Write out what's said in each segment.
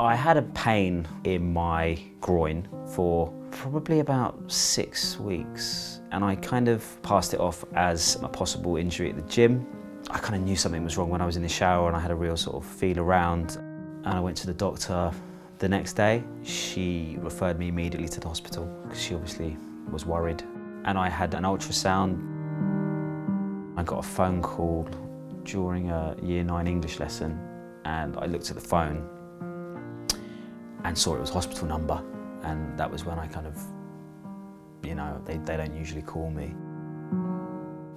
I had a pain in my groin for probably about 6 weeks, and I kind of passed it off as a possible injury at the gym. I kind of knew something was wrong when I was in the shower, and I had a real sort of feel around, and I went to the doctor the next day. She referred me immediately to the hospital because she obviously was worried, and I had an ultrasound. I got a phone call during a Year 9 English lesson, and I looked at the phone and saw it was a hospital number, and that was when I kind of, you know, they don't usually call me.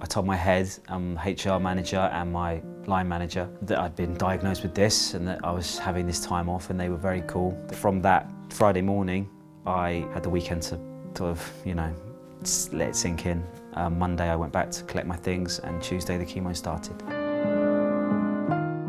I told my head, HR manager and my line manager that I'd been diagnosed with this and that I was having this time off, and they were very cool. From that Friday morning, I had the weekend to sort of, you know, let it sink in. Monday I went back to collect my things, and Tuesday the chemo started.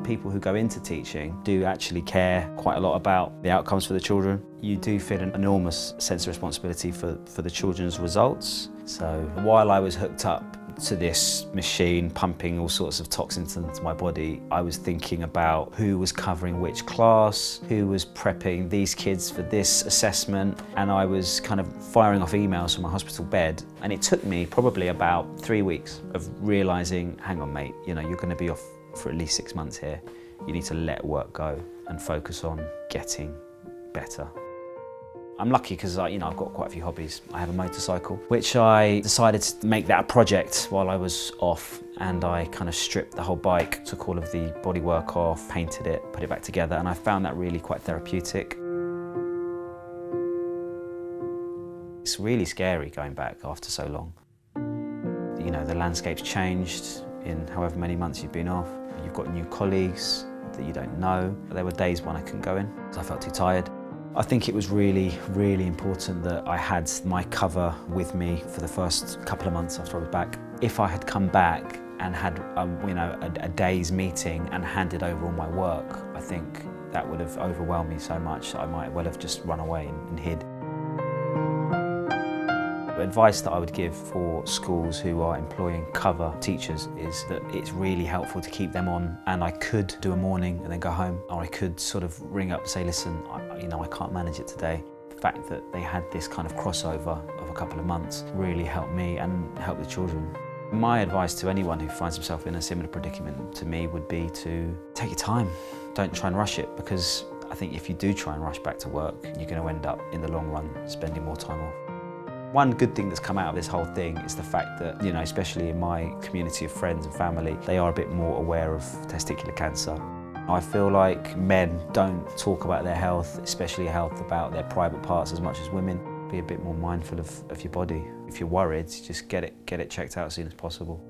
People who go into teaching do actually care quite a lot about the outcomes for the children. You do feel an enormous sense of responsibility for the children's results. So while I was hooked up to this machine pumping all sorts of toxins into my body, I was thinking about who was covering which class, who was prepping these kids for this assessment, and I was kind of firing off emails from my hospital bed. And it took me probably about 3 weeks of realising, hang on mate, you know, you're going to be off for at least 6 months here. You need to let work go and focus on getting better. I'm lucky because I've got quite a few hobbies. I have a motorcycle, which I decided to make that a project while I was off, and I kind of stripped the whole bike, took all of the bodywork off, painted it, put it back together, and I found that really quite therapeutic. It's really scary going back after so long. You know, the landscape's changed in however many months you've been off. You've got new colleagues that you don't know. There were days when I couldn't go in because I felt too tired. I think it was really, really important that I had my cover with me for the first couple of months after I was back. If I had come back and had a day's meeting and handed over all my work, I think that would have overwhelmed me so much that I might well have just run away and hid. The advice that I would give for schools who are employing cover teachers is that it's really helpful to keep them on, and I could do a morning and then go home, or I could sort of ring up and say, listen, I can't manage it today. The fact that they had this kind of crossover of a couple of months really helped me and helped the children. My advice to anyone who finds himself in a similar predicament to me would be to take your time. Don't try and rush it, because I think if you do try and rush back to work, you're going to end up in the long run spending more time off. One good thing that's come out of this whole thing is the fact that, especially in my community of friends and family, they are a bit more aware of testicular cancer. I feel like men don't talk about their health, especially health about their private parts, as much as women. Be a bit more mindful of your body. If you're worried, just get it checked out as soon as possible.